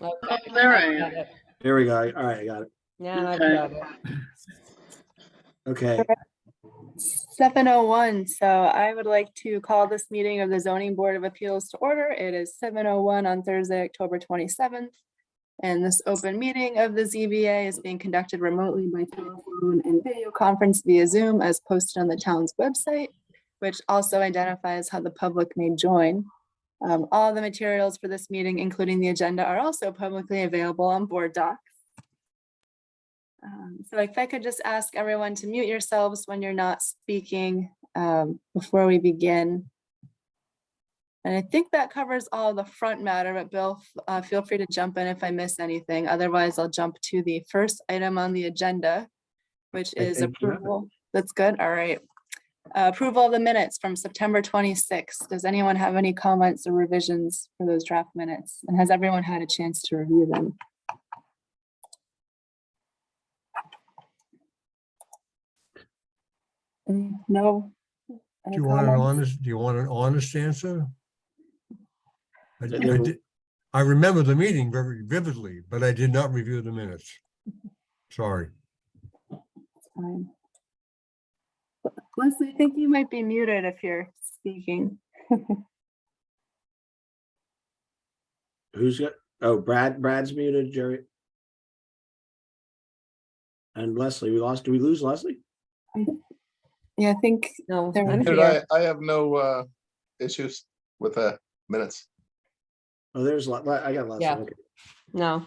Okay. Oh, there I I've got am. it. There we go. All right, I got it. Now I've Okay. got it. Okay. 7:01. So I would like to call this meeting of the Zoning Board of Appeals to order. It is 7:01 on Thursday, October 27th. And this open meeting of the ZBA is being conducted remotely by telephone and video conference via Zoom as posted on the town's website, which also identifies how the public may join. All the materials for this meeting, including the agenda, are also publicly available on Board Docs. So if I could just ask everyone to mute yourselves when you're not speaking before we begin. And I think that covers all the front matter, but Bill, feel free to jump in if I miss anything. Otherwise, I'll jump to the first item on the agenda, which I is think you have it. approval. That's good. All right. Approval of the minutes from September 26th. Does anyone have any comments or revisions for those draft minutes? And has everyone had a chance to review them? No? Do Any you want comments? an honest answer? There- I remember the meeting very vividly, but I did not review the minutes. Sorry. Fine. Leslie, I think you might be muted if you're speaking. Who's got, oh, Brad's muted, Jerry. And Leslie, did we lose Leslie? Yeah, I think No, There I'm we Dude, here. I have no issues with the minutes. Oh, there's, I got Leslie. Yeah. Okay. No,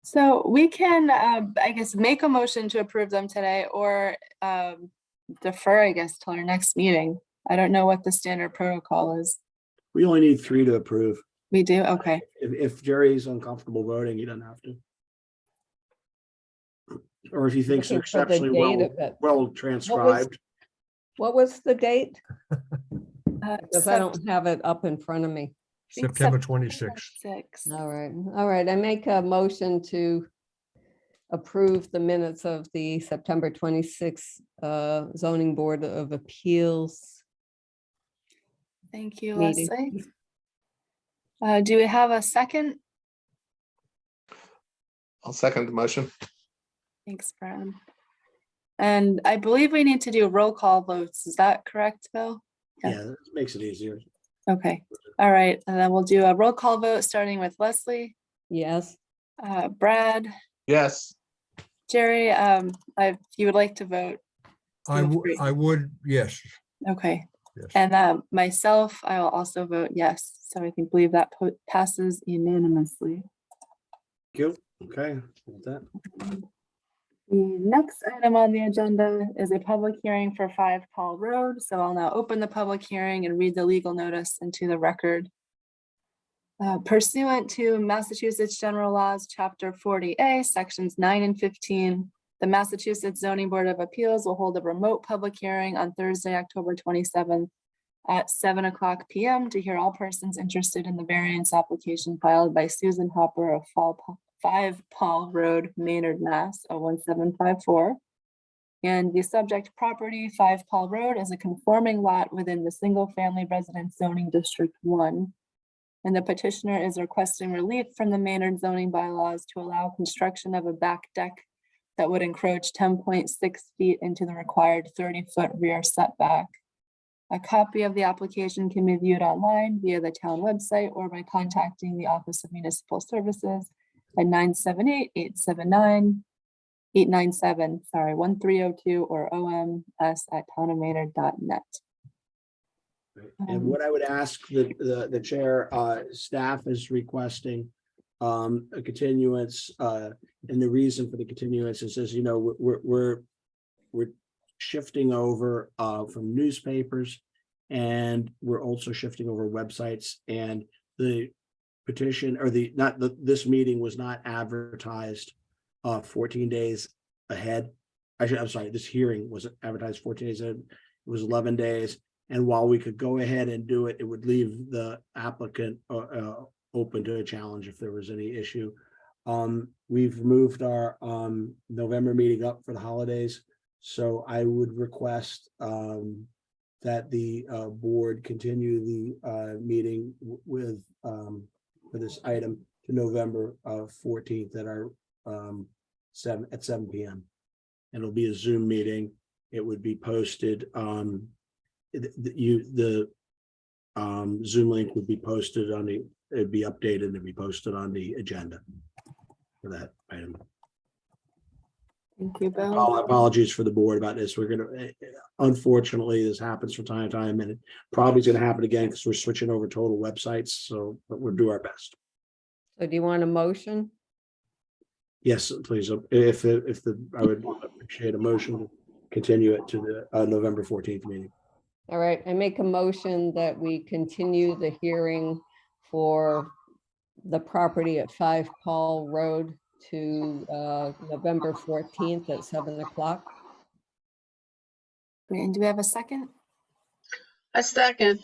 so. We can, I guess, make a motion to approve them today or defer, I guess, till our next meeting. I don't know what the standard protocol is. We only need 3 to approve. We do? Okay. If Jerry's uncomfortable voting, he doesn't have to. Or if he thinks they're looking for the exceptionally date of it. well transcribed. What was the date? Uh, Because I don't have it up in front of me. think September September 26th. 26th. All right. I make a motion to approve the minutes of the September 26th zoning board of appeals Thank you, meeting. Leslie. Do we have a second? I'll second the motion. Thanks, Brad. And I believe we need to do roll call votes. Is that correct, Bill? Yeah. Yeah, that makes it easier. Okay. All right. And then we'll do a roll call vote starting with Leslie, Yes, Brad, Yes, Jerry. If you would like to vote. Feel free. I would, yes. Okay. Yes. And myself, I will also vote yes. So I think believe that passes unanimously. Thank you. Okay. with that. The next item on the agenda is a public hearing for 5 Paul Road. So I'll now open the public hearing and read the legal notice into the record. Pursuant to Massachusetts General Laws, Chapter 40A, Sections 9 and 15, the Massachusetts Zoning Board of Appeals will hold a remote public hearing on Thursday, October 27th at 7:00 p.m. to hear all persons interested in the variance application filed by Susan Hopper of 5 Paul Road, Maynard, Mass. 01754. And the subject property, 5 Paul Road, is a conforming lot within the single-family residence zoning district 1. And the petitioner is requesting relief from the Maynard zoning bylaws to allow construction of a back deck that would encroach 10.6 feet into the required 30-foot rear setback. A copy of the application can be viewed online via the town website or by contacting the Office of Municipal Services at 978-879-1302 or oms@townofmaynard.net. And what I would ask the chair, staff is requesting a continuance, and the reason for the continuance is, as you know, we're shifting over from newspapers, and we're also shifting over websites, and the petition or this meeting was not advertised 14 days ahead. I'm sorry, this hearing wasn't advertised 14 days ahead. It was 11 days. And while we could go ahead and do it, it would leave the applicant open to a challenge if there was any issue. We've moved our November meeting up for the holidays. So I would request that the board continue the meeting with for this item to November 14th at our 7 p.m. And it'll be a Zoom meeting. It would be posted. The Zoom link would be posted on the. It'd be updated and be posted on the agenda for that item. Thank you, Bill. Apologies for the board about this. We're gonna, unfortunately, this happens from time to time, and it probably is gonna happen again because we're switching over total websites. So, but we'll do our best. So do you want a motion? Yes, please. I would appreciate a motion to continue it to the November 14th meeting. All right, I make a motion that we continue the hearing for the property at 5 Paul Road to November 14th at 7 o'clock. Great, and do we have a second? A second.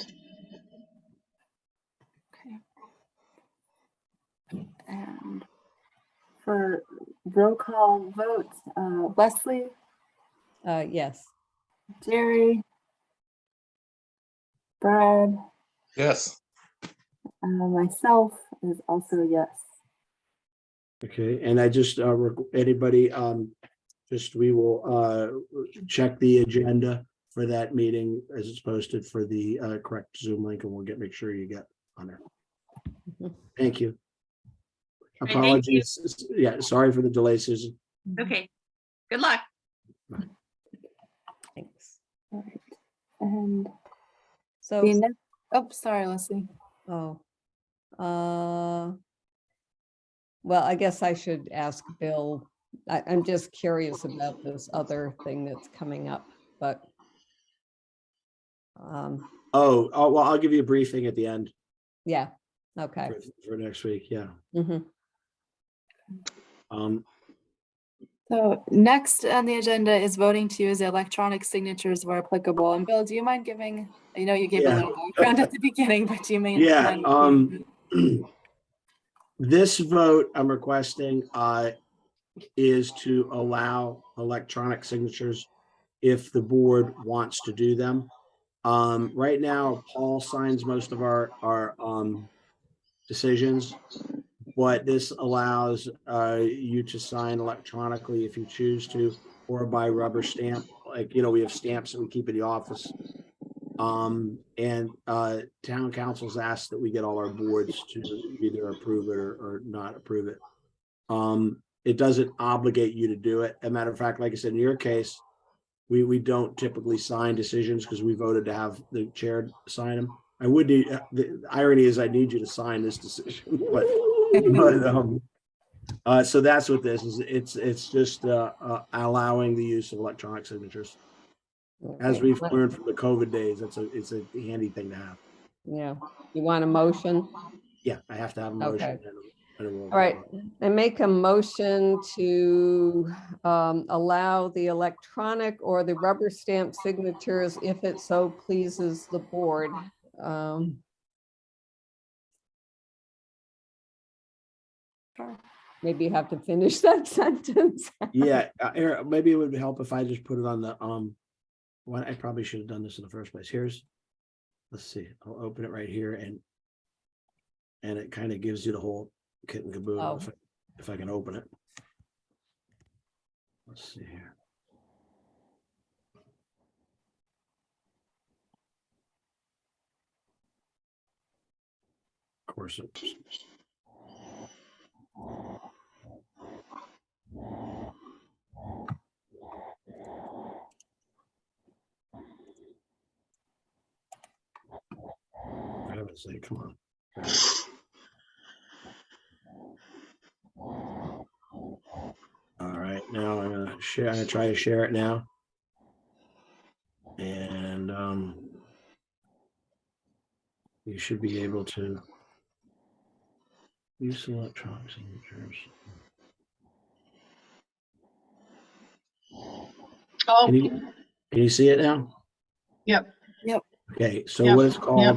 Okay. And for roll call votes, Leslie, Yes, Jerry, Brad, Yes, myself is also a yes. Okay, and I just anybody we will check the agenda for that meeting as it's posted for the correct Zoom link, and we'll make sure you get on there. Mhm. Thank you. Right, thank you. Apologies. Yeah, sorry for the delay, Susan. Okay. Good luck. thanks. All right. And So, the next, oh, sorry, Leslie. oh, well, I guess I should ask Bill. I'm just curious about this other thing that's coming up, but Oh, well, I'll give you a briefing at the end yeah, okay. for next week. Yeah. Mhm. So next on the agenda is voting to use electronic signatures where applicable. And Bill, do you mind giving, I know you gave a Yeah. little background at the beginning, but do you mind? Yeah, mind- this vote I'm requesting is to allow electronic signatures if the board wants to do them. Right now, Paul signs most of our decisions, but this allows you to sign electronically if you choose to, or by rubber stamp. Like, we have stamps that we keep in the office. And town council's asked that we get all our boards to either approve it or not approve it. It doesn't obligate you to do it. As a matter of fact, like I said, in your case, we don't typically sign decisions because we voted to have the chair sign them. I would need, the irony is I need you to sign this decision, but so that's what this is. It's just allowing the use of electronic signatures. As Okay. we've learned from the COVID days, it's a handy thing to have. Yeah, you want a motion? Yeah, I have to have a motion. Okay. and a roll All right, call. I make a motion to allow the electronic or the rubber stamp signatures if it so pleases the board. Sure. Maybe you have to finish that sentence. Yeah, Eric, maybe it would help if I just put it on the well, I probably should have done this in the first place. Let's see, I'll open it right here and it kind of gives you the whole kit and caboodle Oh. if I can open it. Let's see here. Of course, for heaven's sake, come on. All right, now I'm gonna share. I'm gonna try to share it now. And you should be able to use electronic signatures. Oh, Can you see it now? Yep. Yep. Okay, so Yep, what it's called, yep.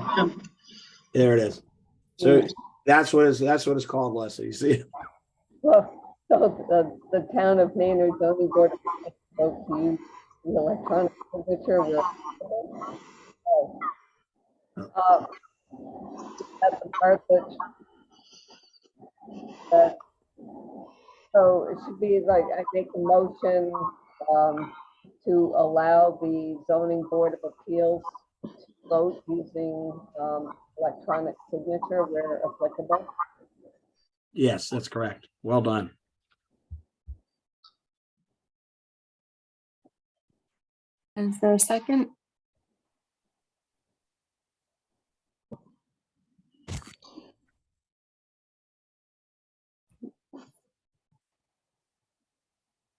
there it is. So Yeah. that's what it's called, Leslie. You see? Well, so the town of Maynard zoning board vote to use the electronic signature. At the part that, so it should be like, I make a motion to allow the zoning board of appeals to vote using electronic signature where applicable. Yes, that's correct. Well done. Is there a second?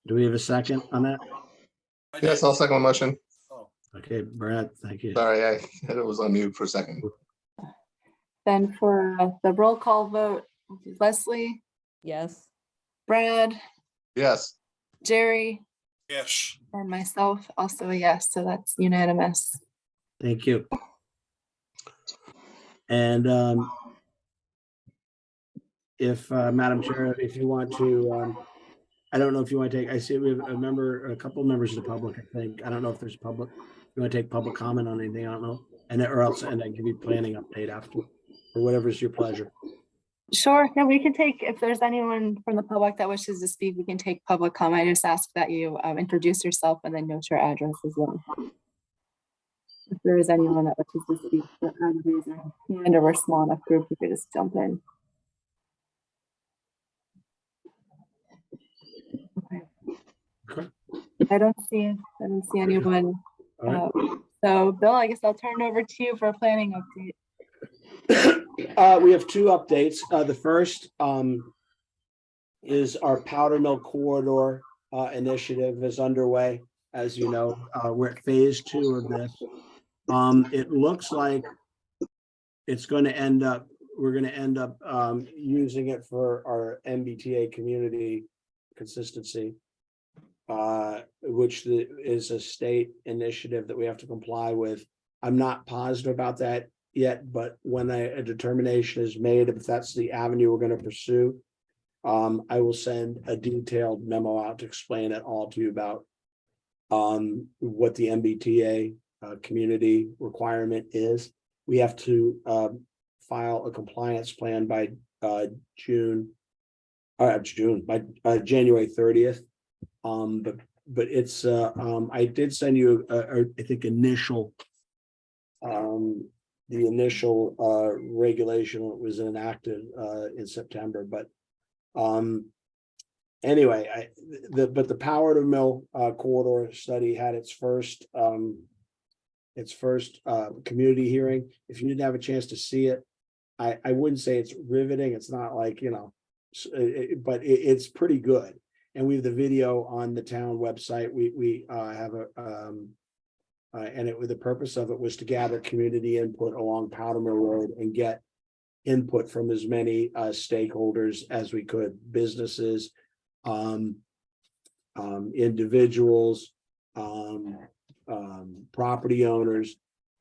Do we have a second on that? Yes, I'll second the motion. Okay, Brad, thank you. Sorry, I it was on mute for a second. Then for the roll call vote, Leslie, Yes. Brad, Yes, Jerry, Yes. and myself also a yes, so that's unanimous. Thank you. And if Madam Chair, if you want to, I don't know if you want to take, I see we have a couple of members of the public, I think. I don't know if there's public. You want to take public comment on anything? I don't know. And or else, and I give you planning update after, or whatever's your pleasure. Sure, yeah, we can take, if there's anyone from the public that wishes to speak, we can take public comment. I just ask that you introduce yourself and then note your address as well. If there is anyone that wishes to speak, raise their hand, or we're a small enough group, we could just jump in. Okay. I don't see anyone. All right. So Bill, I guess I'll turn it over to you for a planning update. We have two updates. The first is our Powder Mill Corridor initiative is underway. As you know, we're at phase 2 of this. It looks like it's going to end up, we're going to end up using it for our MBTA community consistency, which is a state initiative that we have to comply with. I'm not positive about that yet, but when a determination is made, if that's the avenue we're going to pursue, I will send a detailed memo out to explain it all to you about what the MBTA community requirement is. We have to file a compliance plan by January 30th. But it's I did send you I think initial the initial regulation was enacted in September, but anyway, the Powder Mill corridor study had its first community hearing. If you didn't have a chance to see it, I wouldn't say it's riveting. It's not like, you know, but it's pretty good. And we have the video on the town website. We have a and the purpose of it was to gather community input along Powder Mill Road and get input from as many stakeholders as we could, businesses, individuals, property owners.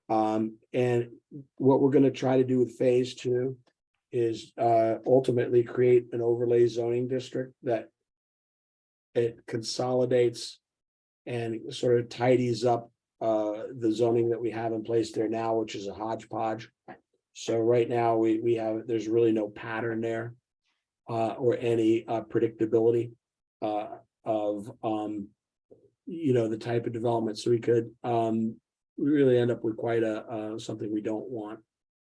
And what we're going to try to do with phase 2 is ultimately create an overlay zoning district that it consolidates and sort of tidies up the zoning that we have in place there now, which is a hodgepodge. So right now we have, there's really no pattern there or any predictability of you know, the type of development. So we could we really end up with quite something we don't want.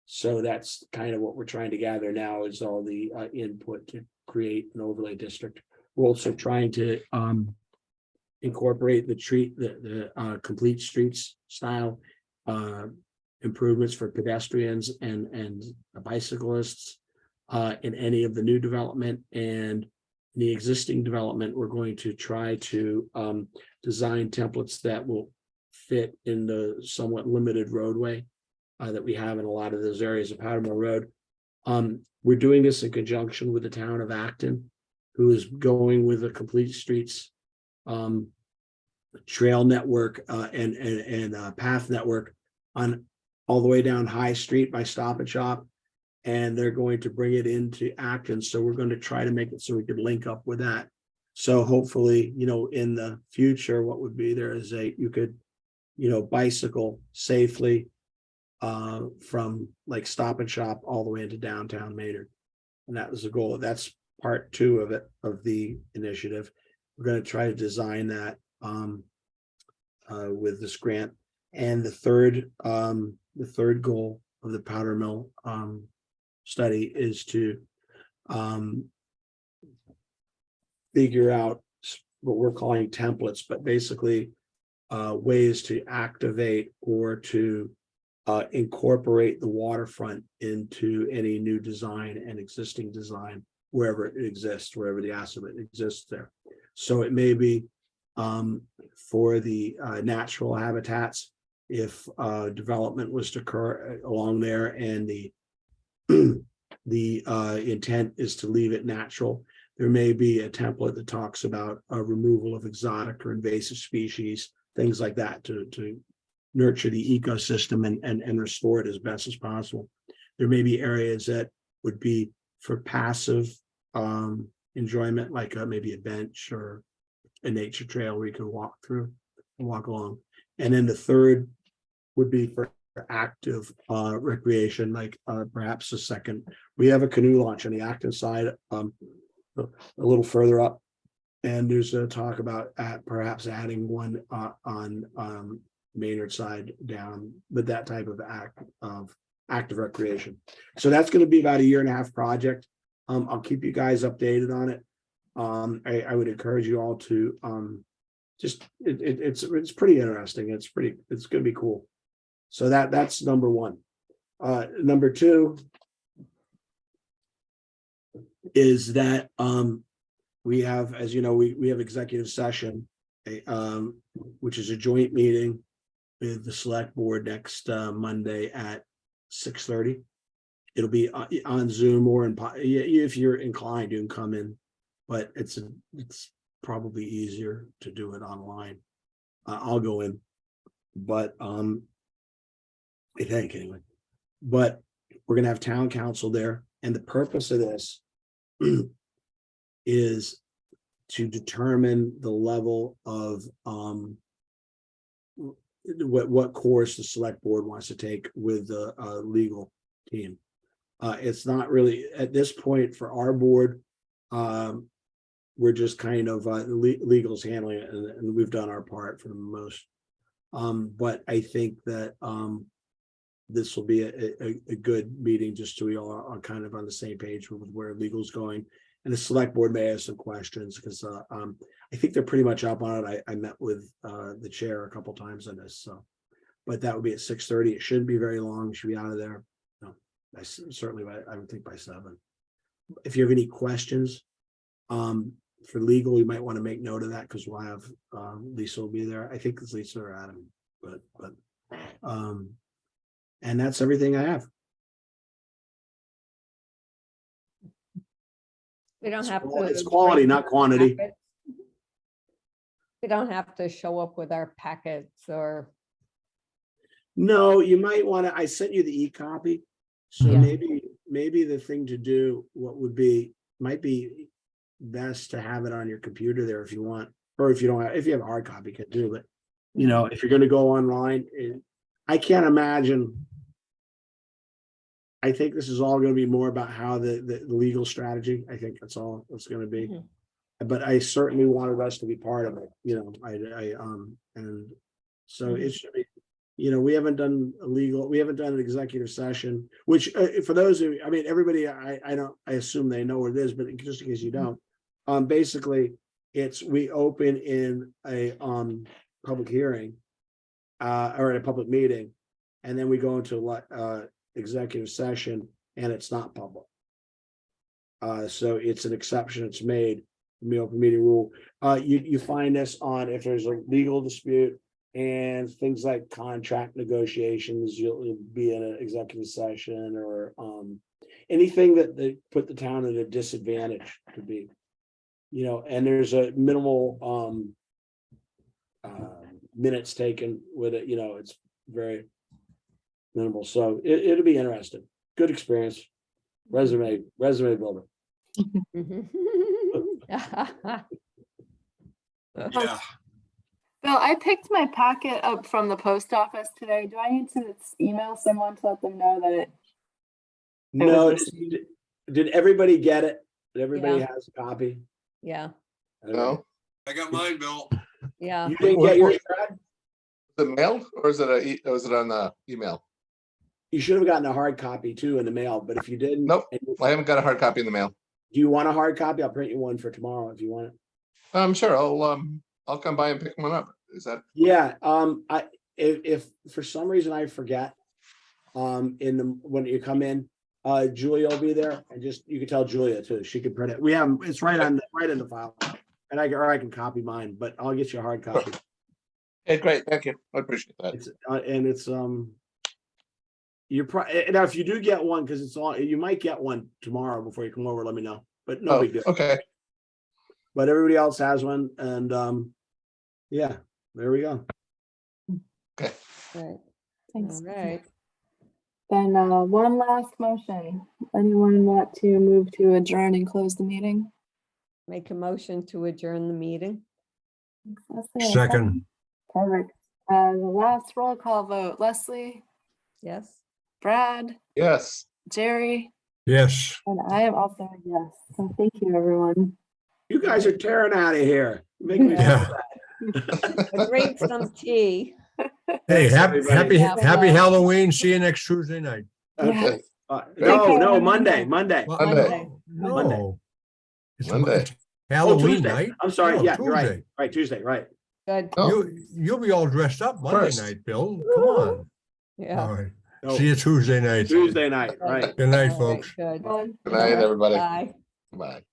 So that's kind of what we're trying to gather now is all the input to create an overlay district. We're also trying to incorporate the complete streets style improvements for pedestrians and bicyclists in any of the new development, and the existing development. We're going to try to design templates that will fit in the somewhat limited roadway that we have in a lot of those areas of Powder Mill Road. We're doing this in conjunction with the town of Acton, who is going with a complete streets trail network and path network on all the way down High Street by Stop and Shop, and they're going to bring it into Acton. So we're going to try to make it so we could link up with that. So hopefully, you know, in the future, what would be there is you could, you know, bicycle safely from like Stop and Shop all the way into downtown Maynard. And that was the goal. That's part 2 of it, of the initiative. We're going to try to design that with this grant. And the third goal of the powder mill study is to figure out what we're calling templates, but basically ways to activate or to incorporate the waterfront into any new design and existing design wherever it exists, wherever the asset exists there. So it may be for the natural habitats, if development was to occur along there and the intent is to leave it natural, there may be a template that talks about a removal of exotic or invasive species, things like that, to nurture the ecosystem and restore it as best as possible. There may be areas that would be for passive enjoyment, like maybe a bench or a nature trail where you can walk through and walk along. And then the third would be for active recreation, like perhaps a second. We have a canoe launch on the active side, a little further up. And there's a talk about perhaps adding one on Maynard side down, but that type of active recreation. So that's going to be about a 1.5-year project. I'll keep you guys updated on it. I would encourage you all to it's pretty interesting. It's going to be cool. So that's number 1. Number 2 is that we have, as you know, we have executive session, which is a joint meeting with the select board next Monday at 6:30. It'll be on Zoom or if you're inclined, you can come in, but it's probably easier to do it online. I'll go in, but I think anyway. But we're gonna have town council there, and the purpose of this is to determine the level of what course the select board wants to take with the legal team. It's not really at this point for our board. We're just kind of legal's handling it, and we've done our part for the most. But I think that this will be a good meeting, just so we all are kind of on the same page with where legal's going. And the select board may have some questions, because I think they're pretty much up on it. I met with the chair a couple times on this, so. But that would be at 6:30. It shouldn't be very long. Should be out of there. No, certainly I would think by 7. If you have any questions for legal, you might want to make note of that, because we'll have Lisa will be there. I think it's Lisa or Adam, but and that's everything I have. We don't have to. It's quality, not quantity. packets. We don't have to show up with our packets or. No, you might want to, I sent you the e-copy. So Yeah. maybe the thing to do, might be best to have it on your computer there if you want, or if you don't have, if you have a hard copy, you can do it. You know, if you're going to go online, I can't imagine. I think this is all going to be more about how the legal strategy. I think that's all it's going to be. Mhm. But I certainly wanted us to be part of it. You know, and so it should be. You know, we haven't done an executive session, which for those of you, I mean, everybody, I assume they know what it is, but just in case you don't, basically we open in a public hearing or in a public meeting, and then we go into executive session, and it's not public. So it's an exception. It's made in the open meeting rule. You find this on if there's a legal dispute and things like contract negotiations, you'll be in an executive session, or anything that they put the town at a disadvantage to be, you know, and there's a minimal minutes taken with it, you know, it's very minimal. So it'll be interesting. Good experience. Resume builder. Yeah. Bill, I picked my packet up from the post office today. Do I need to email someone to let them know that it? No, was did everybody get it? Did everybody Yeah. has a copy? Yeah, No, I got mine, Bill. yeah. You didn't get yours, Brad? is it mailed or is it or is it on the email? You should have gotten a hard copy too in the mail, but if you didn't. Nope. and you- I haven't got a hard copy in the mail. Do you want a hard copy? I'll print you one for tomorrow if you want it. I'm sure I'll come by and pick one up. Is that, Yeah, if for some reason I forget, when you come in, Julia will be there and you can tell Julia too, she can print it. It's right in the file. And I can copy mine, but I'll get you a hard copy. hey, great, thank you. I appreciate that. It's now if you do get one, because it's on, you might get one tomorrow before you come over, let me know, but no Oh, big deal. okay. But everybody else has one and, yeah, there we go. Right, Thanks. all right. Then one last motion. Anyone want to move to adjourn and close the meeting? Make a motion to adjourn the meeting. Thanks, Leslie. A Second. Perfect. The last roll call vote, Leslie, Yes, Brad, Yes. Jerry, Yes. and I am also a yes. So thank you, everyone. You guys are tearing out of here. Making me feel Yeah. bad. I drink some tea. Hey, happy everybody. happy Halloween. See you next Tuesday night. Okay. Take No, care. Monday. Well, Monday. No. It's Monday. it's Halloween Tuesday. night. I'm sorry. No, Yeah, you're right. Tuesday. Right, Tuesday, right. Good, Oh, You'll be all dressed up Monday First. night, Bill. Come on. yeah. All right. No, See you Tuesday night. Tuesday night, right. Good night, All right, folks. Good. good night, everybody. Bye. Bye.